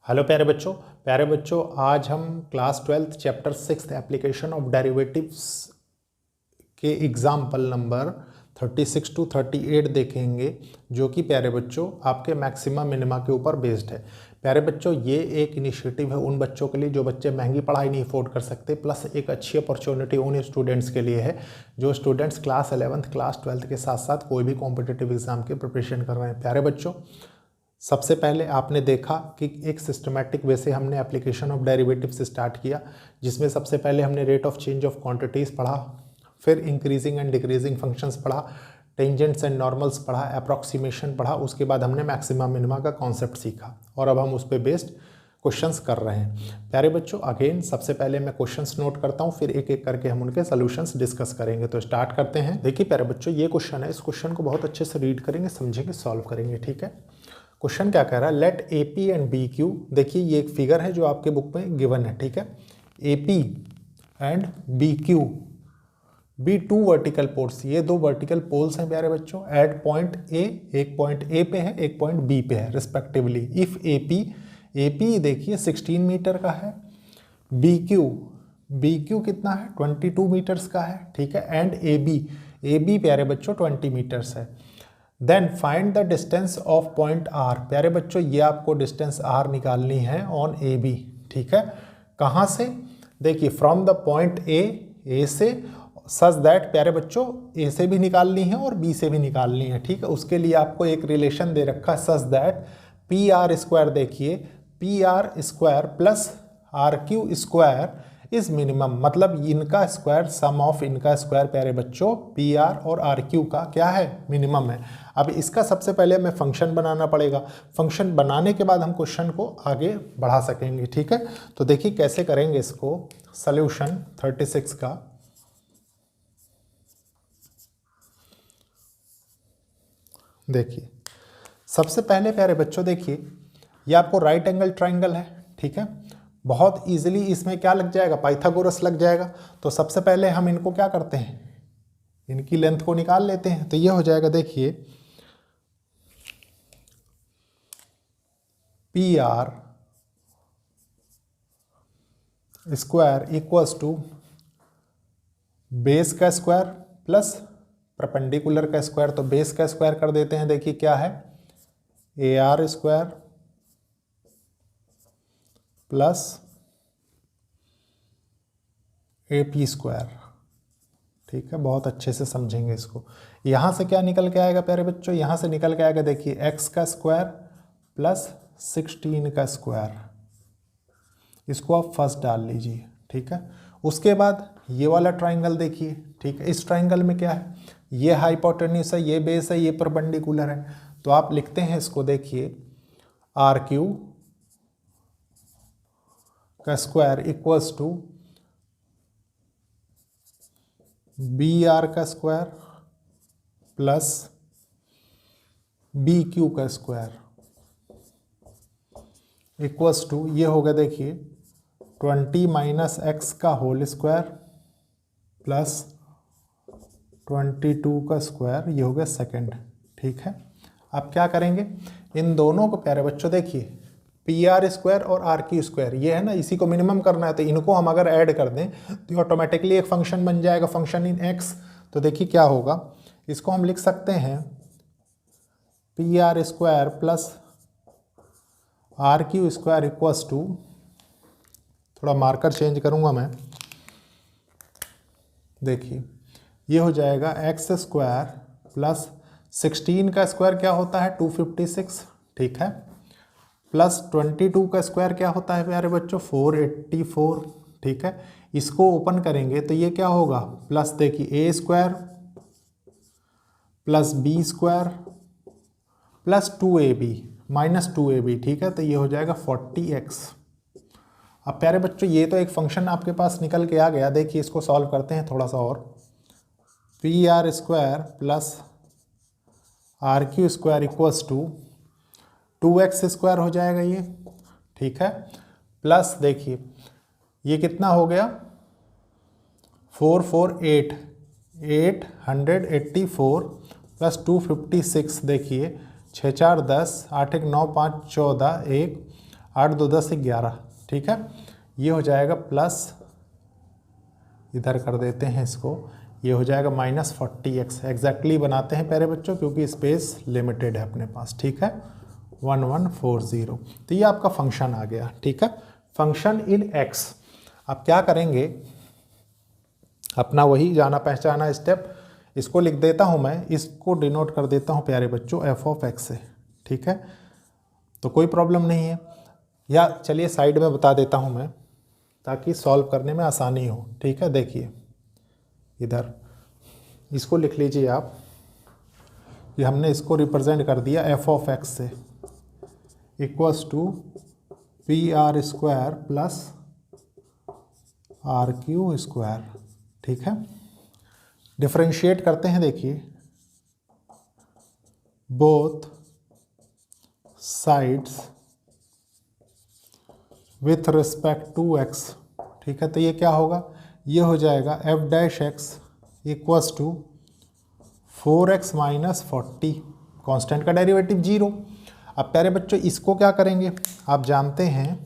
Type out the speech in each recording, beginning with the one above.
Hello प्यारे बच्चों आज हम class 12th chapter 6 application of derivatives के एग्जाम्पल नंबर 36 to 38 देखेंगे, जो कि प्यारे बच्चों आपके मैक्सिमा मिनिमा के ऊपर बेस्ड है। प्यारे बच्चों ये एक इनिशिएटिव है उन बच्चों के लिए जो बच्चे महंगी पढ़ाई नहीं अफोर्ड कर सकते, प्लस एक अच्छी अपॉर्चुनिटी उन स्टूडेंट्स के लिए है जो students class 11th class 12th के साथ साथ कोई भी कॉम्पिटिटिव एग्जाम की प्रिपरेशन कर रहे हैं। प्यारे बच्चों सबसे पहले आपने देखा कि एक सिस्टमैटिक वे से हमने एप्लीकेशन ऑफ डेरिवेटिव्स स्टार्ट किया, जिसमें सबसे पहले हमने rate of change of quantities पढ़ा, फिर इंक्रीजिंग एंड डिक्रीजिंग फंक्शंस पढ़ा, टेंजेंट्स एंड नॉर्मल्स पढ़ा, अप्रॉक्सीमेशन पढ़ा, उसके बाद हमने मैक्सिमा मिनिमा का कॉन्सेप्ट सीखा और अब हम उस पर बेस्ड क्वेश्चंस कर रहे हैं। प्यारे बच्चों अगेन सबसे पहले मैं क्वेश्चंस नोट करता हूं, फिर एक एक करके हम उनके सॉल्यूशंस डिस्कस करेंगे। तो स्टार्ट करते हैं। देखिए प्यारे बच्चों ये क्वेश्चन है, इस क्वेश्चन को बहुत अच्छे से रीड करेंगे, समझेंगे, सॉल्व करेंगे। ठीक है, क्वेश्चन क्या कह रहा है, let A P and B Q. देखिए ये एक फिगर है जो आपके बुक में गिवन है। ठीक है, A P and B Q be two vertical poles, ये दो वर्टिकल पोल्स हैं प्यारे बच्चों, एट पॉइंट ए, एक पॉइंट ए पे है एक पॉइंट बी पे है रिस्पेक्टिवली। इफ ए पी देखिए 16 मीटर का है, बी क्यू कितना है 22 मीटर्स का है। ठीक है, एंड ए बी प्यारे बच्चों 20 मीटर्स है। Then find the distance of point R. प्यारे बच्चों ये आपको डिस्टेंस आर निकालनी है ऑन ए बी। ठीक है, कहाँ से, देखिए फ्रॉम द पॉइंट ए से, सच दैट प्यारे बच्चों ए से भी निकालनी है और बी से भी निकालनी है। ठीक है, उसके लिए आपको एक रिलेशन दे रखा है, such that P R square, देखिए P R square plus R Q square is minimum, मतलब इनका स्क्वायर सम ऑफ इनका स्क्वायर प्यारे बच्चों पी आर और आर क्यू का क्या है, मिनिमम है। अब इसका सबसे पहले हमें फंक्शन बनाना पड़ेगा, फंक्शन बनाने के बाद हम क्वेश्चन को आगे बढ़ा सकेंगे। ठीक है, तो देखिए कैसे करेंगे इसको, सॉल्यूशन 36 का। देखिए सबसे पहले प्यारे बच्चों देखिए ये आपको राइट एंगल ट्राइंगल है। ठीक है, बहुत इजीली इसमें क्या लग जाएगा, पाइथागोरस लग जाएगा। तो सबसे पहले हम इनको क्या करते हैं, इनकी लेंथ को निकाल लेते हैं। तो ये हो जाएगा, देखिए P R square equals to base का स्क्वायर प्लस परपेंडिकुलर का स्क्वायर। तो बेस का स्क्वायर कर देते हैं, देखिए क्या है, A R square plus A P square. ठीक है, बहुत अच्छे से समझेंगे इसको। यहाँ से क्या निकल के आएगा प्यारे बच्चों, यहाँ से निकल के आएगा देखिए एक्स का स्क्वायर प्लस 16 का स्क्वायर, इसको आप फर्स्ट डाल लीजिए। ठीक है, उसके बाद ये वाला ट्राइंगल देखिए। ठीक है, इस ट्राइंगल में क्या है, ये हाइपोटेन्यूस है, ये बेस है, ये परपेंडिकुलर है। तो आप लिखते हैं इसको, देखिए आर क्यू का square equals to B R का स्क्वायर प्लस बी क्यू का स्क्वायर इक्वल्स टू, ये होगा देखिए 20 माइनस एक्स का होल स्क्वायर प्लस 22 का स्क्वायर, ये हो गया सेकेंड। ठीक है, अब क्या करेंगे, इन दोनों को प्यारे बच्चों देखिए पी आर स्क्वायर और आर क्यू स्क्वायर ये है ना, इसी को मिनिमम करना है। तो इनको हम अगर ऐड कर दें तो ऑटोमेटिकली एक फंक्शन बन जाएगा, फंक्शन इन एक्स। तो देखिए क्या होगा, इसको हम लिख सकते हैं P R square plus R Q square equals to, थोड़ा मार्कर चेंज करूंगा मैं, देखिए ये हो जाएगा एक्स स्क्वायर प्लस 16 का स्क्वायर क्या होता है 256। ठीक है, प्लस 22 का स्क्वायर क्या होता है प्यारे बच्चों 484। ठीक है, इसको ओपन करेंगे तो ये क्या होगा, प्लस देखिए A square plus B square plus 2ab minus 2ab। ठीक है, तो ये हो जाएगा 40x। अब प्यारे बच्चों ये तो एक फंक्शन आपके पास निकल के आ गया। देखिए इसको सॉल्व करते हैं थोड़ा सा और, P R square plus R Q square equals to 2x square हो जाएगा ये। ठीक है, प्लस देखिए ये कितना हो गया 448 884 प्लस 256, देखिए 6 4 10 8 1 9 5 14 1 8 2 10 11, ठीक है। ये हो जाएगा प्लस, इधर कर देते हैं इसको, ये हो जाएगा -40x। एग्जैक्टली बनाते हैं प्यारे बच्चों क्योंकि स्पेस लिमिटेड है अपने पास, ठीक है। 1140, तो ये आपका फंक्शन आ गया, ठीक है। Function in x। अब क्या करेंगे, अपना वही जाना पहचाना स्टेप, इसको लिख देता हूँ मैं, इसको डिनोट कर देता हूँ प्यारे बच्चों f(x) से, ठीक है। तो कोई प्रॉब्लम नहीं है, या चलिए साइड में बता देता हूँ मैं ताकि सॉल्व करने में आसानी हो, ठीक है। देखिए इधर इसको लिख लीजिए आप कि हमने इसको रिप्रेजेंट कर दिया f(x) से equals to PR² plus RQ², ठीक है। डिफरेंशिएट करते हैं, देखिए both sides with respect to x, ठीक है। तो ये क्या होगा, ये हो जाएगा f' equals to 4x minus 40, constant का डेरिवेटिव 0। अब प्यारे बच्चों इसको क्या करेंगे, आप जानते हैं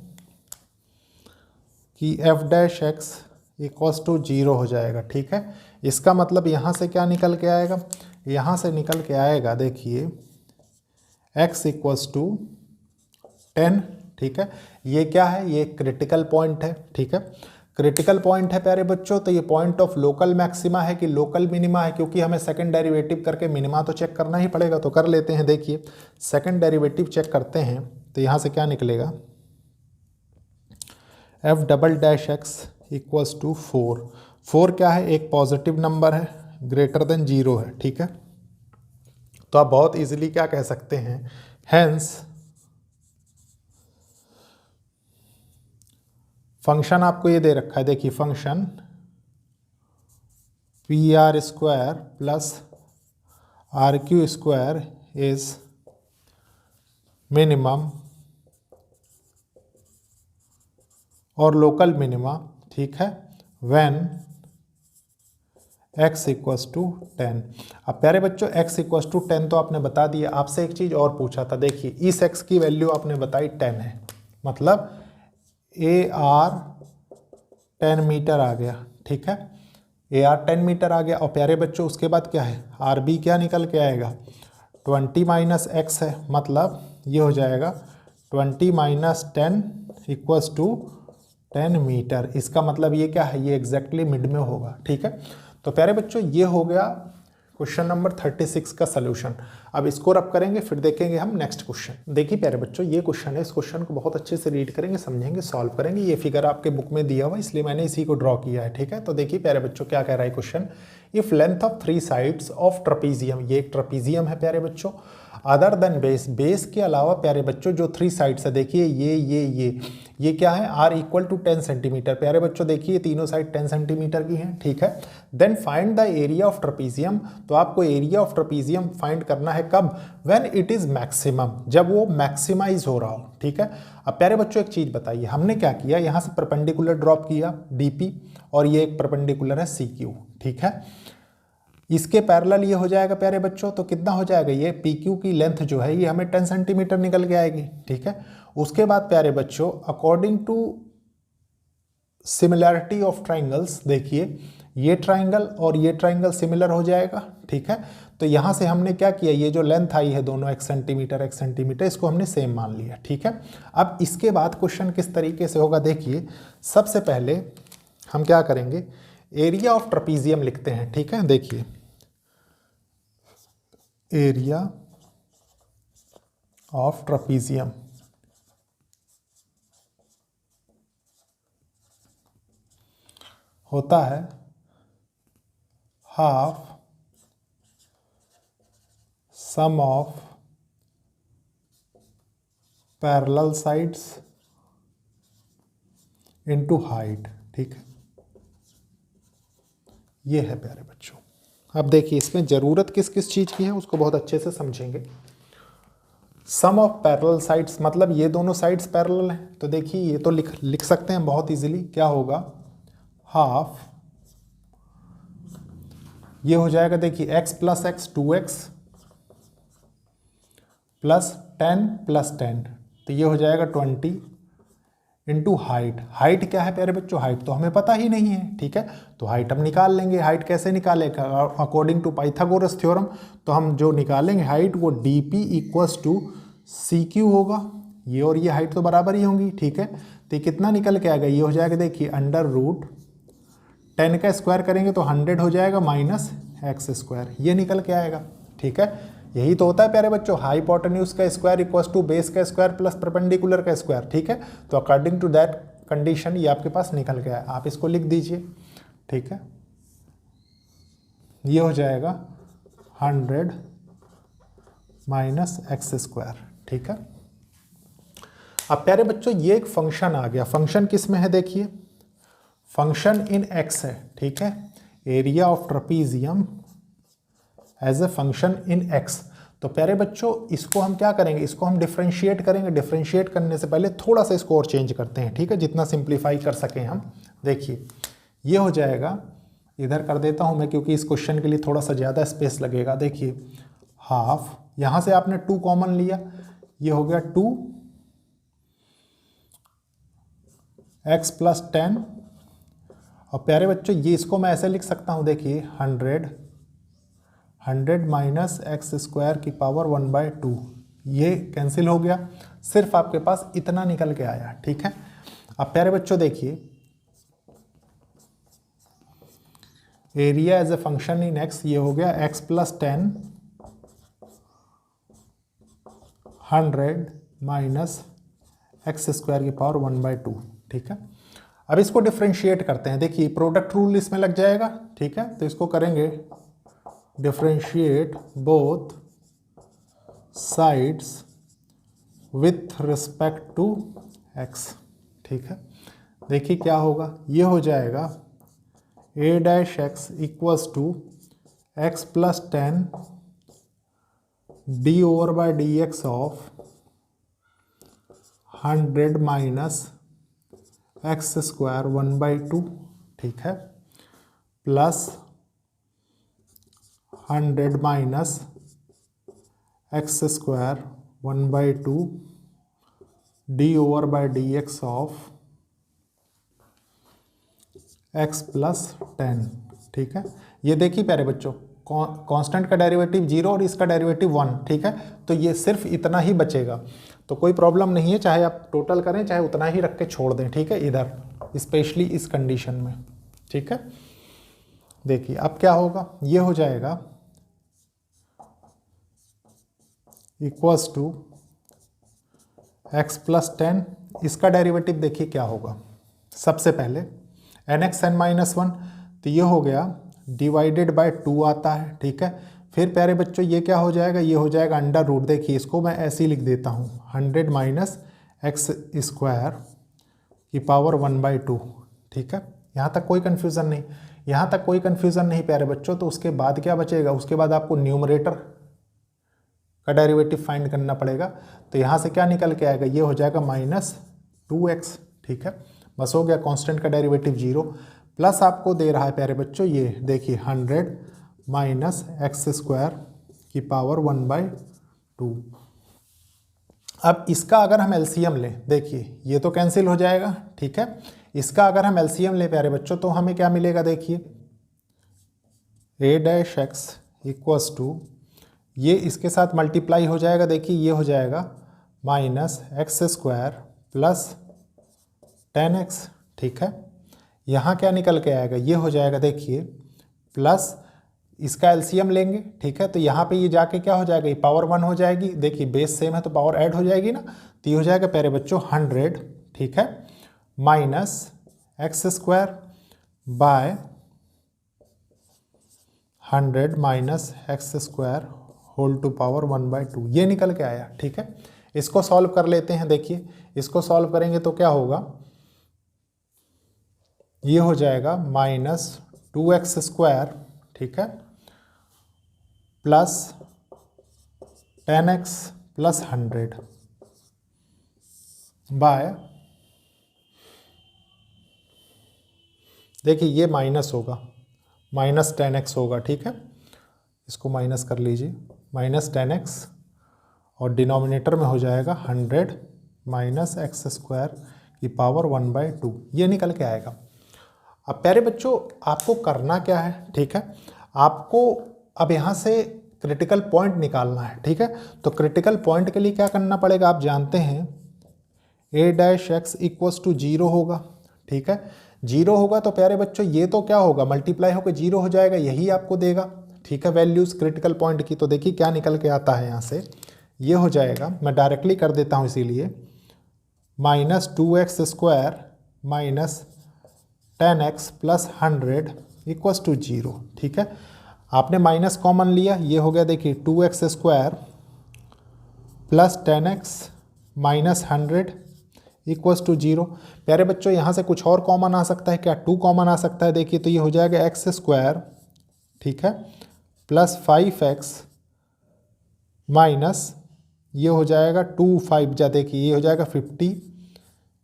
कि f' इक्वल्स टू 0 हो जाएगा, ठीक है। इसका मतलब यहाँ से क्या निकल के आएगा, यहाँ से निकल के आएगा, देखिए x इक्वल्स टू 10, ठीक है। ये क्या है, ये क्रिटिकल पॉइंट है, ठीक है। क्रिटिकल पॉइंट है प्यारे बच्चों, तो ये पॉइंट ऑफ लोकल मैक्सिमा है कि लोकल मिनिमा है, क्योंकि हमें सेकंड डेरिवेटिव करके मिनिमा तो चेक करना ही पड़ेगा। तो कर लेते हैं, देखिए सेकंड डेरिवेटिव चेक करते हैं, तो यहाँ से क्या निकलेगा, f'(x) इक्वल्स टू 4 क्या है, एक पॉजिटिव नंबर है, ग्रेटर देन 0 है, ठीक है। तो आप बहुत इजीली क्या कह सकते हैं, हेंस फंक्शन आपको ये दे रखा है, देखिए function PR² plus RQ² is minimum और लोकल मिनिमा, ठीक है, व्हेन x इक्वल्स टू 10। अब प्यारे बच्चों x इक्वल्स टू 10 तो आपने बता दिया। आपसे एक चीज़ और पूछा था, देखिए इस x की वैल्यू आपने बताई 10 है, मतलब AR 10 मीटर आ गया, ठीक है। AR 10 मीटर आ गया, और प्यारे बच्चों उसके बाद क्या है, RB क्या निकल के आएगा, 20 माइनस x है, मतलब ये हो जाएगा 20 माइनस 10 इक्वल्स टू 10 मीटर। इसका मतलब ये क्या है, ये एग्जैक्टली मिड में होगा, ठीक है। तो प्यारे बच्चों ये हो गया क्वेश्चन नंबर 36 का सलूशन। अब इसको रब करेंगे, फिर देखेंगे हम नेक्स्ट क्वेश्चन। देखिए प्यारे बच्चों ये क्वेश्चन है, इस क्वेश्चन को बहुत अच्छे से रीड करेंगे, समझेंगे, सॉल्व करेंगे। ये फिगर आपके बुक में दिया हुआ इसलिए मैंने इसी को ड्रॉ किया है, ठीक है। तो देखिए प्यारे बच्चों क्या कह रहा है question, if length of 3 sides of trapezium, ये एक ट्रपीजियम है प्यारे बच्चों, अदर देन बेस, बेस के अलावा प्यारे बच्चों जो 3 साइड्स है, देखिए ये क्या है, r इक्वल टू 10 सेंटीमीटर। प्यारे बच्चों देखिए तीनों साइड 10 सेंटीमीटर की हैं, ठीक है। Then find the area of trapezium, तो आपको एरिया ऑफ ट्रपीजियम फाइंड करना है कब, व्हेन इट इज मैक्सिमम, जब वो मैक्सिमाइज हो रहा हो, ठीक है। अब प्यारे बच्चों एक चीज बताइए, हमने क्या किया, यहाँ से परपेंडिकुलर ड्रॉप किया dp, और ये एक परपेंडिकुलर है CQ, ठीक है। इसके पैरेलल ये हो जाएगा प्यारे बच्चों, तो कितना हो जाएगा, ये PQ की लेंथ जो है ये हमें 10 सेंटीमीटर निकल के आएगी, ठीक है। उसके बाद प्यारे बच्चों according to similarity of triangles, देखिए ये ट्राइंगल और ये ट्राइंगल सिमिलर हो जाएगा, ठीक है। तो यहाँ से हमने क्या किया, ये जो लेंथ आई है दोनों 1 सेंटीमीटर, इसको हमने सेम मान लिया, ठीक है। अब इसके बाद क्वेश्चन किस तरीके से होगा, देखिए सबसे पहले हम क्या करेंगे, एरिया ऑफ ट्रपीजियम लिखते हैं, ठीक है। देखिए एरिया ऑफ ट्रपीजियम होता है half sum of parallel sides into height, ठीक है। ये है प्यारे बच्चों। अब देखिए इसमें ज़रूरत किस किस चीज़ की है उसको बहुत अच्छे से समझेंगे। सम ऑफ पैरेलल साइड्स मतलब ये दोनों साइड्स पैरेलल हैं, तो देखिए ये तो लिख सकते हैं बहुत इजीली, क्या होगा, हाफ, ये हो जाएगा देखिए x plus x 2x plus 10 plus 10, तो ये हो जाएगा 20 इंटू हाइट। हाइट क्या है प्यारे बच्चों, हाइट तो हमें पता ही नहीं है, ठीक है, तो हाइट हम निकाल लेंगे। हाइट कैसे निकालेगा, अकॉर्डिंग टू पाइथागोरस थ्योरम, तो हम जो निकालेंगे हाइट वो D P equals to C Q होगा। ये और ये हाइट तो बराबर ही होंगी, ठीक है, तो ये कितना निकल के आएगा, ये हो जाएगा देखिए अंडर रूट 10 का स्क्वायर करेंगे तो 100 हो जाएगा माइनस एक्स स्क्वायर, ये निकल के आएगा, ठीक है। यही तो होता है प्यारे बच्चों, हाइपोटेन्यूज का स्क्वायर इक्वल्स टू बेस का स्क्वायर प्लस परपेंडिकुलर का स्क्वायर, ठीक है। तो अकॉर्डिंग टू दैट कंडीशन ये आपके पास निकल गया है, आप इसको लिख दीजिए, ठीक है। ये हो जाएगा 100 माइनस एक्स स्क्वायर, ठीक है। अब प्यारे बच्चों ये एक फंक्शन आ गया, फंक्शन किस में है देखिए, फंक्शन इन एक्स है, ठीक है, area of trapezium as a function in x. तो प्यारे बच्चों इसको हम क्या करेंगे, इसको हम डिफरेंशिएट करेंगे। डिफरेंशिएट करने से पहले थोड़ा सा इसको और चेंज करते हैं, ठीक है, जितना सिंप्लीफाई कर सकें हम। देखिए ये हो जाएगा, इधर कर देता हूं मैं क्योंकि इस क्वेश्चन के लिए थोड़ा सा ज़्यादा स्पेस लगेगा। देखिए हाफ, यहाँ से आपने 2 कॉमन लिया, ये हो गया 2x प्लस 10, और प्यारे बच्चों ये इसको मैं ऐसे लिख सकता हूँ, देखिए 100 माइनस एक्स स्क्वायर की पावर 1/2, ये कैंसिल हो गया, सिर्फ आपके पास इतना निकल के आया, ठीक है। अब प्यारे बच्चों देखिए area as a function in x, ये हो गया x plus 10 100 minus x square की पावर 1/2, ठीक है। अब इसको डिफरेंशिएट करते हैं, देखिए प्रोडक्ट रूल इसमें लग जाएगा, ठीक है, तो इसको करेंगे differentiate both sides with respect to x, ठीक है। देखिए क्या होगा, ये हो जाएगा a dash x equals to x plus 10 d over by d x of 100 minus x square 1/2, ठीक है, plus 100 minus x square 1/2 d over by d x of x plus 10, ठीक है। ये देखिए प्यारे बच्चों कांस्टेंट का डेरिवेटिव 0 और इसका डेरिवेटिव 1, ठीक है, तो ये सिर्फ इतना ही बचेगा, तो कोई प्रॉब्लम नहीं है, चाहे आप टोटल करें चाहे उतना ही रख के छोड़ दें, ठीक है, इधर स्पेशली इस कंडीशन में, ठीक है। देखिए अब क्या होगा, ये हो जाएगा इक्वल्स टू x प्लस 10, इसका डेरिवेटिव देखिए क्या होगा, सबसे पहले nx n माइनस 1, तो ये हो गया डिवाइडेड बाय 2 आता है, ठीक है। फिर प्यारे बच्चों ये क्या हो जाएगा, ये हो जाएगा अंडर रूट, देखिए इसको मैं ऐसे ही लिख देता हूँ 100 माइनस एक्स स्क्वायर की पावर 1/2, ठीक है। यहाँ तक कोई कन्फ्यूज़न नहीं, यहाँ तक कोई कन्फ्यूज़न नहीं प्यारे बच्चों। तो उसके बाद क्या बचेगा, उसके बाद आपको न्यूमरेटर का डेरिवेटिव फाइंड करना पड़ेगा, तो यहाँ से क्या निकल के आएगा, ये हो जाएगा माइनस 2x, ठीक है, बस हो गया, कांस्टेंट का डेरिवेटिव 0, प्लस आपको दे रहा है प्यारे बच्चों ये देखिए 100 माइनस एक्स स्क्वायर की पावर 1/2। अब इसका अगर हम एलसीएम लें, देखिए ये तो कैंसिल हो जाएगा, ठीक है, इसका अगर हम एलसीएम लें प्यारे बच्चों तो हमें क्या मिलेगा, देखिए a dash x equals to, ये इसके साथ मल्टीप्लाई हो जाएगा, देखिए ये हो जाएगा minus x square plus 10x, ठीक है। यहाँ क्या निकल के आएगा, ये हो जाएगा देखिए प्लस इसका एलसीएम लेंगे, ठीक है, तो यहाँ पे ये जाके क्या हो जाएगा, ये पावर 1 हो जाएगी, देखिए बेस सेम है तो पावर ऐड हो जाएगी ना, तो ये हो जाएगा प्यारे बच्चों 100, ठीक है, minus x square by 100 minus x square whole to power 1/2, ये निकल के आया, ठीक है। इसको सॉल्व कर लेते हैं, देखिए इसको सॉल्व करेंगे तो क्या होगा, ये हो जाएगा माइनस 2x स्क्वायर, ठीक है, प्लस 10x प्लस 100 बाय, देखिए ये माइनस होगा, माइनस 10x होगा, ठीक है, इसको माइनस कर लीजिए, माइनस 10x और डिनोमिनेटर में हो जाएगा 100 माइनस एक्स स्क्वायर की पावर 1/2, ये निकल के आएगा। अब प्यारे बच्चों आपको करना क्या है, ठीक है, आपको अब यहाँ से क्रिटिकल पॉइंट निकालना है, ठीक है। तो क्रिटिकल पॉइंट के लिए क्या करना पड़ेगा, आप जानते हैं a' x = 0 होगा, ठीक है। 0 होगा तो प्यारे बच्चों ये तो क्या होगा, मल्टीप्लाई होकर 0 हो जाएगा, यही आपको देगा, ठीक है, वैल्यूज़ क्रिटिकल पॉइंट की। तो देखिए क्या निकल के आता है यहाँ से, ये हो जाएगा, मैं डायरेक्टली कर देता हूँ इसीलिए, -2x² - 10x + 100 = 0, ठीक है। आपने माइनस कॉमन लिया, ये हो गया, देखिए 2x² + 10x - 100 = 0। प्यारे बच्चों यहाँ से कुछ और कॉमन आ सकता है क्या, 2 कॉमन आ सकता है, देखिए तो ये हो जाएगा x², ठीक है, + 5x माइनस ये हो जाएगा 2 5 जा, देखिए ये हो जाएगा 50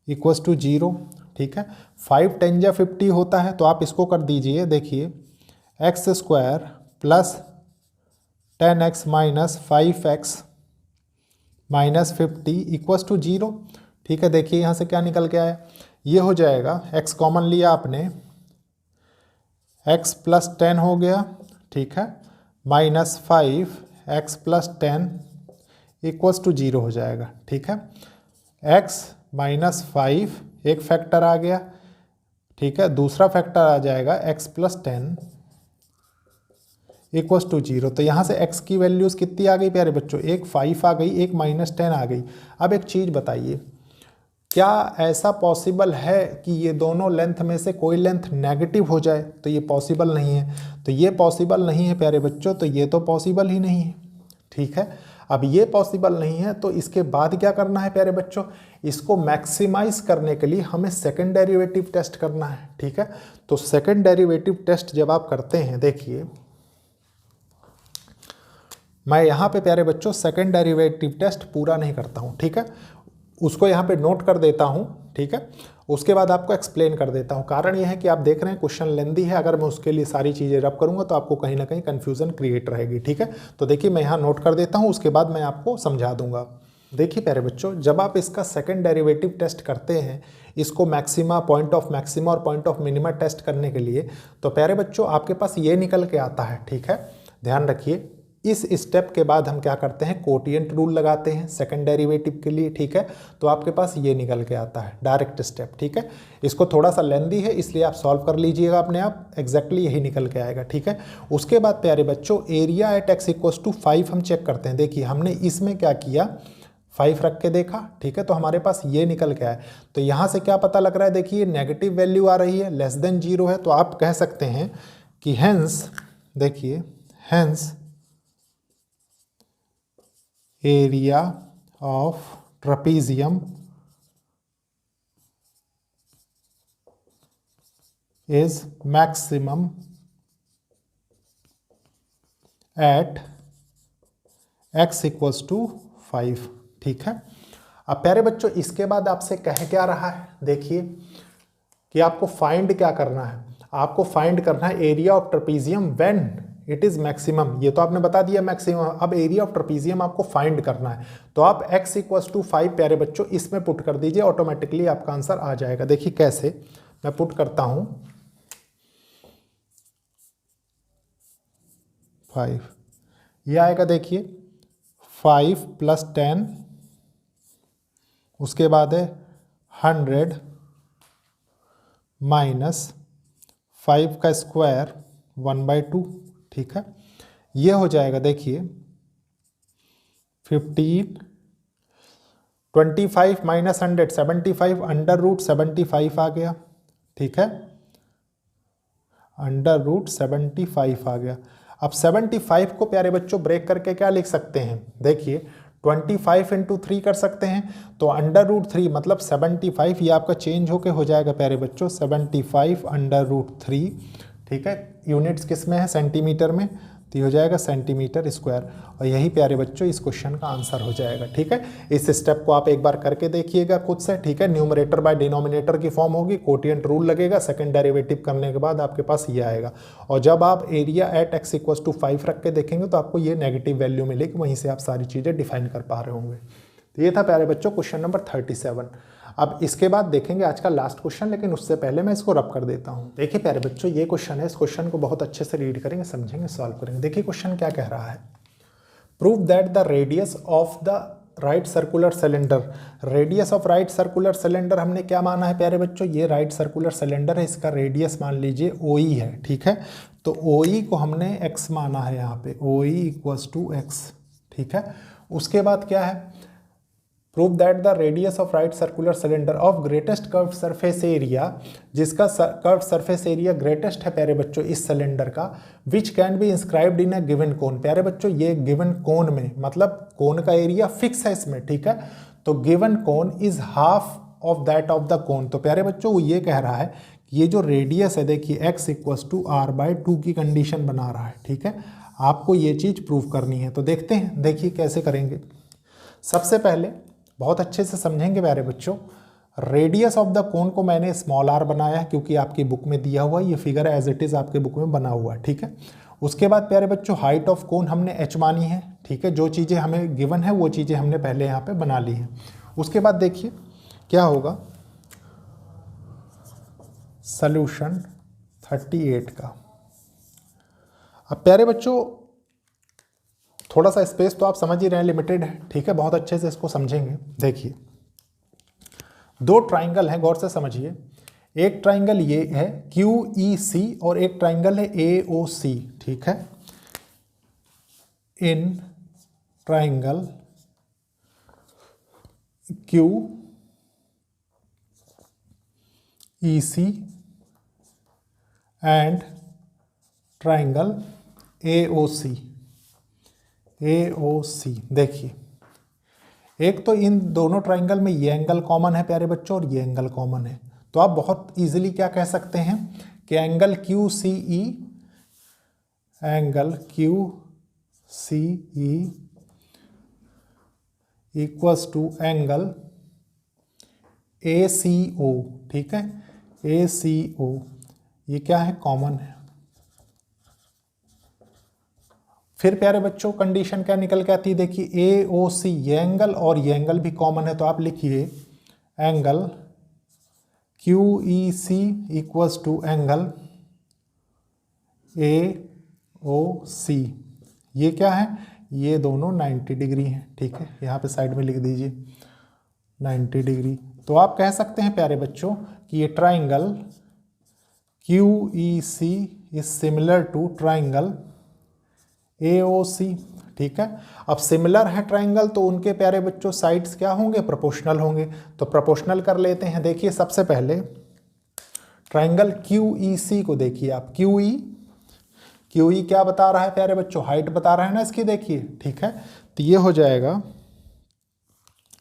= 0, ठीक है। 5 10 जा 50 होता है, तो आप इसको कर दीजिए, देखिए x² + 10x - 5x - 50 = 0, ठीक है। देखिए यहाँ से क्या निकल के आया, ये हो जाएगा, x कॉमन लिया आपने, x + 10 हो गया, ठीक है, -5x + 10 = 0 हो जाएगा, ठीक है। x - 5 एक फैक्टर आ गया, ठीक है, दूसरा फैक्टर आ जाएगा x + 10 = 0। तो यहाँ से x की वैल्यूज़ कितनी आ गई प्यारे बच्चों, एक 5 आ गई, एक -10 आ गई। अब एक चीज़ बताइए, क्या ऐसा पॉसिबल है कि ये दोनों लेंथ में से कोई लेंथ नेगेटिव हो जाए, तो ये पॉसिबल नहीं है। तो ये पॉसिबल नहीं है प्यारे बच्चों, तो ये तो पॉसिबल ही नहीं है, ठीक है। अब ये पॉसिबल नहीं है, तो इसके बाद क्या करना है प्यारे बच्चों, इसको मैक्सिमाइज करने के लिए हमें सेकंड डेरिवेटिव टेस्ट करना है, ठीक है। तो सेकंड डेरिवेटिव टेस्ट जब आप करते हैं, देखिए मैं यहाँ पे प्यारे बच्चों सेकंड डेरिवेटिव टेस्ट पूरा नहीं करता हूँ, ठीक है, उसको यहाँ पे नोट कर देता हूँ, ठीक है। उसके बाद आपको एक्सप्लेन कर देता हूँ। कारण यह है कि आप देख रहे हैं क्वेश्चन लेंदी है, अगर मैं उसके लिए सारी चीज़ें रब करूँगा तो आपको कहीं ना कहीं कन्फ्यूज़न क्रिएट रहेगी, ठीक है। तो देखिए मैं यहाँ नोट कर देता हूँ, उसके बाद मैं आपको समझा दूंगा। देखिए प्यारे बच्चों, जब आप इसका सेकंड डेरिवेटिव टेस्ट करते हैं, इसको मैक्सिमा, पॉइंट ऑफ मैक्सिमा और पॉइंट ऑफ मिनिमा टेस्ट करने के लिए, तो प्यारे बच्चों आपके पास ये निकल के आता है, ठीक है। ध्यान रखिए, इस स्टेप के बाद हम क्या करते हैं, कोटिएंट रूल लगाते हैं सेकंड डेरिवेटिव के लिए, ठीक है। तो आपके पास ये निकल के आता है डायरेक्ट स्टेप, ठीक है। इसको थोड़ा सा लेंदी है, इसलिए आप सॉल्व कर लीजिएगा अपने आप, एग्जैक्टली यही निकल के आएगा, ठीक है। उसके बाद प्यारे बच्चों एरिया एट x = 5 हम चेक करते हैं। देखिए हमने इसमें क्या किया, 5 रख के देखा, ठीक है, तो हमारे पास ये निकल के आया। तो यहाँ से क्या पता लग रहा है, देखिए नेगेटिव वैल्यू आ रही है, <0 है, तो आप कह सकते हैं कि हेंस, देखिए hence area of trapezium is maximum at x = 5, ठीक है। अब प्यारे बच्चों इसके बाद आपसे कह क्या रहा है, देखिए कि आपको फाइंड क्या करना है, आपको फाइंड करना है area of trapezium when it is maximum. ये तो आपने बता दिया मैक्सिमम, अब एरिया ऑफ ट्रेपेजियम आपको फाइंड करना है। तो आप x = 5 प्यारे बच्चों इसमें पुट कर दीजिए, ऑटोमेटिकली आपका आंसर आ जाएगा। देखिए कैसे, मैं पुट करता हूं 5, ये आएगा, देखिए 5 + 10, उसके बाद है 100 माइनस 5 का स्क्वायर 1/2, ठीक है। ये हो जाएगा, देखिए 15, 25 माइनस 100 75, √75 आ गया, ठीक है, √75 आ गया। अब 75 को प्यारे बच्चों ब्रेक करके क्या लिख सकते हैं, देखिए 25 × 3 कर सकते हैं, तो √3 मतलब 75, ये आपका चेंज होके हो जाएगा प्यारे बच्चों 75 √3, ठीक है। यूनिट्स किस में है, सेंटीमीटर में, तो ये हो जाएगा सेंटीमीटर स्क्वायर, और यही प्यारे बच्चों इस क्वेश्चन का आंसर हो जाएगा, ठीक है। इस स्टेप को आप एक बार करके देखिएगा खुद से, ठीक है। न्यूमरेटर बाय डिनोमिनेटर की फॉर्म होगी, कोटिएंट रूल लगेगा, सेकंड डेरिवेटिव करने के बाद आपके पास ये आएगा। और जब आप एरिया एट x = 5 रख के देखेंगे तो आपको ये नेगेटिव वैल्यू मिलेगी, वहीं से आप सारी चीज़ें डिफाइन कर पा रहे होंगे। तो ये था प्यारे बच्चों क्वेश्चन नंबर 37। अब इसके बाद देखेंगे आज का लास्ट क्वेश्चन, लेकिन उससे पहले मैं इसको रब कर देता हूँ। देखिए प्यारे बच्चों, ये क्वेश्चन है, इस क्वेश्चन को बहुत अच्छे से रीड करेंगे, समझेंगे, सॉल्व करेंगे। देखिए क्वेश्चन क्या कह रहा है, prove that the radius of the right circular cylinder. Radius of right circular cylinder हमने क्या माना है प्यारे बच्चों, ये राइट सर्कुलर सिलेंडर है, इसका रेडियस मान लीजिए OE है, ठीक है। तो OE को हमने x माना है यहाँ पे, OE इक्वल्स टू x, ठीक है। उसके बाद क्या है, prove that the radius of right circular cylinder of greatest curve surface area, जिसका कर्व सरफेस एरिया ग्रेटेस्ट है प्यारे बच्चों इस सिलेंडर का, which can be inscribed in a given cone. प्यारे बच्चों ये गिवन कोन में, मतलब कोन का एरिया फिक्स है इसमें, ठीक है। तो given cone is half of that of the cone. तो प्यारे बच्चों वो ये कह रहा है कि ये जो रेडियस है, देखिए x इक्वल्स टू r/2 की कंडीशन बना रहा है, ठीक है। आपको ये चीज़ प्रूव करनी है। तो देखते हैं, देखिए कैसे करेंगे। सबसे पहले बहुत अच्छे से समझेंगे प्यारे बच्चों, रेडियस ऑफ द कोन को मैंने स्मॉल r बनाया है क्योंकि आपकी बुक में दिया हुआ है, ये फिगर एज इट इज़ आपके बुक में बना हुआ है, ठीक है। उसके बाद प्यारे बच्चों हाइट ऑफ कोन हमने h मानी है, ठीक है। जो चीज़ें हमें गिवन है वो चीज़ें हमने पहले यहाँ पे बना ली हैं। उसके बाद देखिए क्या होगा, सॉल्यूशन 38 का। अब प्यारे बच्चों थोड़ा सा स्पेस तो आप समझ ही रहे हैं, लिमिटेड है, ठीक है। बहुत अच्छे से इसको समझेंगे। देखिए दो ट्राइंगल हैं, गौर से समझिए। एक ट्राइंगल ये है QEC और एक ट्राइंगल है AOC, ठीक है। In triangle QEC and triangle AOC, देखिए एक तो इन दोनों ट्राइंगल में ये एंगल कॉमन है प्यारे बच्चों और ये एंगल कॉमन है। तो आप बहुत इजीली क्या कह सकते हैं कि angle QCE equals to angle ACO, ठीक है। ACO ये क्या है, कॉमन है। फिर प्यारे बच्चों कंडीशन क्या निकल के आती है, देखिए AOC ये एंगल और ये एंगल भी कॉमन है। तो आप लिखिए angle QEC equals to angle AOC, ये क्या है, ये दोनों 90 डिग्री हैं, ठीक है। यहाँ पे साइड में लिख दीजिए 90 डिग्री। तो आप कह सकते हैं प्यारे बच्चों कि ये triangle QEC is similar to triangle AOC, ठीक है। अब सिमिलर है ट्राइंगल तो उनके प्यारे बच्चों साइड्स क्या होंगे, प्रोपोर्शनल होंगे। तो प्रोपोर्शनल कर लेते हैं। देखिए सबसे पहले ट्राइंगल QEC को देखिए आप, QE क्या बता रहा है प्यारे बच्चों, हाइट बता रहा है ना इसकी, देखिए, ठीक है। तो ये हो जाएगा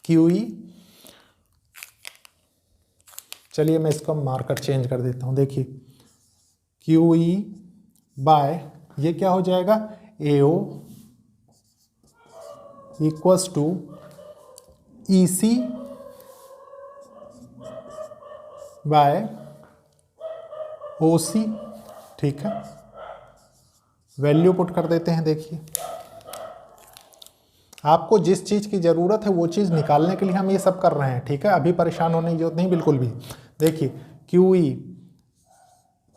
QE, चलिए मैं इसको मार्कर चेंज कर देता हूँ। देखिए QE बाय ये क्या हो जाएगा, AO equals to EC by OC, ठीक है। वैल्यू पुट कर देते हैं। देखिए आपको जिस चीज़ की ज़रूरत है वो चीज़ निकालने के लिए हम ये सब कर रहे हैं, ठीक है। अभी परेशान होने की जरूरत नहीं बिल्कुल भी। देखिए QE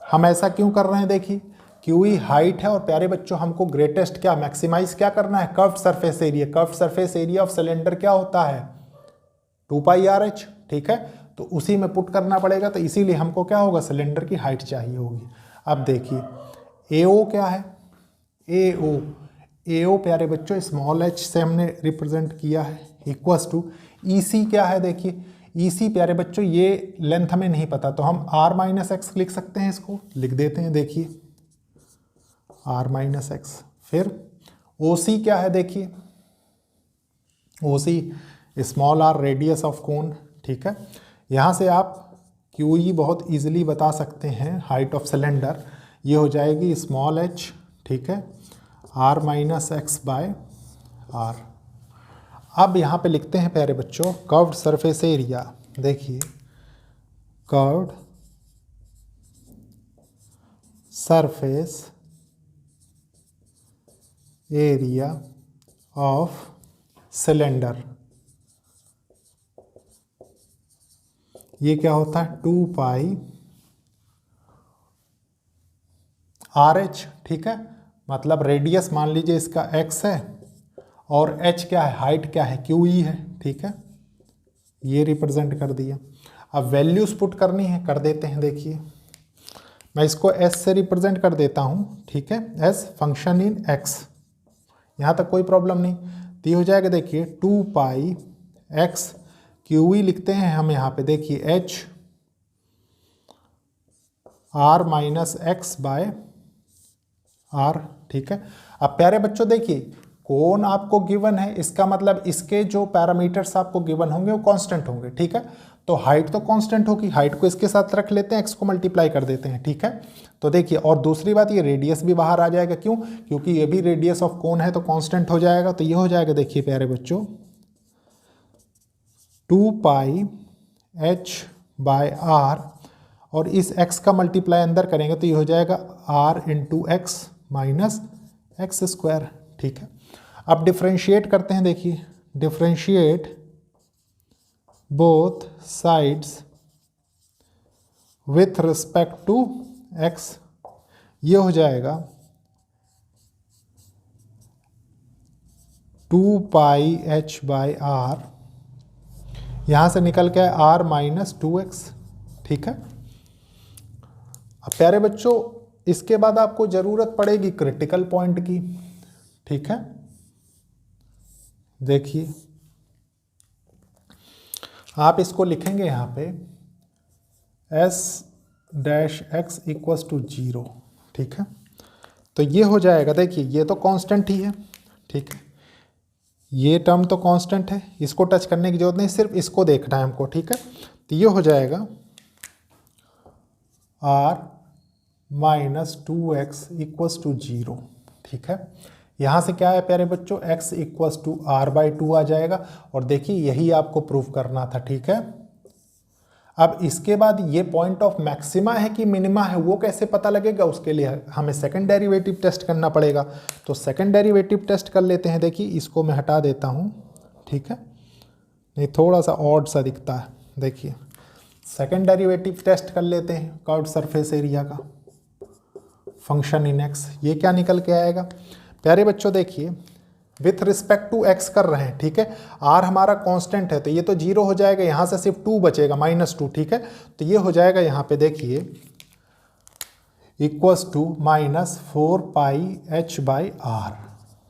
हम ऐसा क्यों कर रहे हैं, देखिए QE हाइट है और प्यारे बच्चों हमको ग्रेटेस्ट क्या मैक्सिमाइज क्या करना है, curved surface area. Curved surface area of cylinder क्या होता है, 2πRH, ठीक है। तो उसी में पुट करना पड़ेगा। तो इसीलिए हमको क्या होगा, सिलेंडर की हाइट चाहिए होगी। अब देखिए AO क्या है, AO प्यारे बच्चों स्मॉल h से हमने रिप्रेजेंट किया है, इक्वल्स टू EC क्या है, देखिए EC प्यारे बच्चों ये लेंथ हमें नहीं पता तो हम r-x लिख सकते हैं, इसको लिख देते हैं। देखिए r-x। फिर OC क्या है, देखिए OC small r radius of cone, ठीक है। यहाँ से आप QE बहुत इजीली बता सकते हैं, हाइट ऑफ सिलेंडर ये हो जाएगी स्मॉल h, ठीक है, r-x बाय r। अब यहाँ पे लिखते हैं प्यारे बच्चों कर्व्ड सरफेस एरिया। देखिए curved surface area of cylinder ये क्या होता है 2 पाई RH, ठीक है। मतलब रेडियस मान लीजिए इसका x है और h क्या है, हाइट क्या है, QE है, ठीक है। ये रिप्रेजेंट कर दिया। अब वैल्यूज पुट करनी है, कर देते हैं। देखिए मैं इसको s से रिप्रेजेंट कर देता हूँ, ठीक है, एस फंक्शन इन x। यहाँ तक कोई प्रॉब्लम नहीं। तो ये हो जाएगा, देखिए 2 पाई x QE लिखते हैं हम यहाँ पे, देखिए h r minus x by r, ठीक है। अब प्यारे बच्चों देखिए कोण आपको गिवन है, इसका मतलब इसके जो पैरामीटर्स आपको गिवन होंगे वो कांस्टेंट होंगे, ठीक है। तो हाइट तो कांस्टेंट होगी, हाइट को इसके साथ रख लेते हैं, x को मल्टीप्लाई कर देते हैं, ठीक है। तो देखिए और दूसरी बात ये रेडियस भी बाहर आ जाएगा, क्यों, क्योंकि ये भी रेडियस ऑफ कोण है तो कांस्टेंट हो जाएगा। तो ये हो जाएगा, देखिए प्यारे बच्चों 2 पाई h बाय r, और इस x का मल्टीप्लाई अंदर करेंगे तो ये हो जाएगा r into x minus x square, ठीक है। अब डिफ्रेंशिएट करते हैं, देखिए differentiate both sides with respect to x, ये हो जाएगा 2 पाई h बाई r, यहाँ से निकल के r माइनस 2x, ठीक है। अब प्यारे बच्चों इसके बाद आपको ज़रूरत पड़ेगी क्रिटिकल पॉइंट की, ठीक है। देखिए आप इसको लिखेंगे यहाँ पे s dash x equals to 0, ठीक है। तो ये हो जाएगा, देखिए ये तो कांस्टेंट ही है, ठीक है, ये टर्म तो कांस्टेंट है, इसको टच करने की जरूरत नहीं, सिर्फ इसको देखना है हमको, ठीक है। तो ये हो जाएगा r minus 2x equals to 0, ठीक है। यहाँ से क्या है प्यारे बच्चों, x equals to r by 2 आ जाएगा, और देखिए यही आपको प्रूफ करना था, ठीक है। अब इसके बाद ये पॉइंट ऑफ मैक्सिमा है कि मिनिमा है वो कैसे पता लगेगा, उसके लिए हमें सेकंड डेरिवेटिव टेस्ट करना पड़ेगा। तो सेकंड डेरिवेटिव टेस्ट कर लेते हैं। देखिए इसको मैं हटा देता हूँ, ठीक है, नहीं थोड़ा सा ऑड सा दिखता है। देखिए सेकंड डेरिवेटिव टेस्ट कर लेते हैं कर्व्ड सरफेस एरिया का फंक्शन इन x, ये क्या निकल के आएगा प्यारे बच्चों, देखिए विथ रिस्पेक्ट टू x कर रहे हैं, ठीक है। r हमारा कांस्टेंट है तो ये तो 0 हो जाएगा, यहाँ से सिर्फ 2 बचेगा -2, ठीक है। तो ये हो जाएगा यहाँ पे देखिए equals to -4 pi h by r,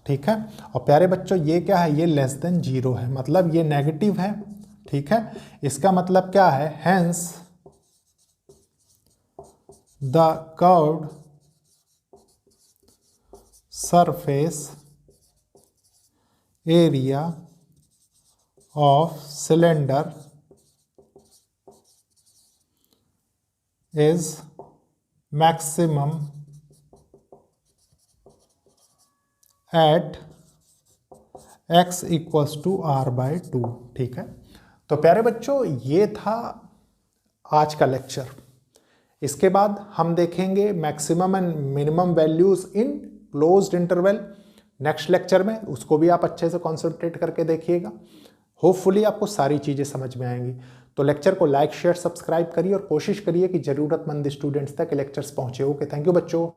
ठीक है। और प्यारे बच्चों ये क्या है, ये लेस देन 0 है, मतलब ये नेगेटिव है, ठीक है। इसका मतलब क्या है, hence the curved surface area of cylinder is maximum at x equals to r by 2, ठीक है। तो प्यारे बच्चों ये था आज का लेक्चर। इसके बाद हम देखेंगे maximum and minimum values in closed interval next lecture में, उसको भी आप अच्छे से कॉन्सेंट्रेट करके देखिएगा। होपफुली आपको सारी चीज़ें समझ में आएंगी। तो लेक्चर को लाइक शेयर सब्सक्राइब करिए और कोशिश करिए कि ज़रूरतमंद स्टूडेंट्स तक लेक्चर्स पहुँचे। ओके, थैंक यू बच्चों।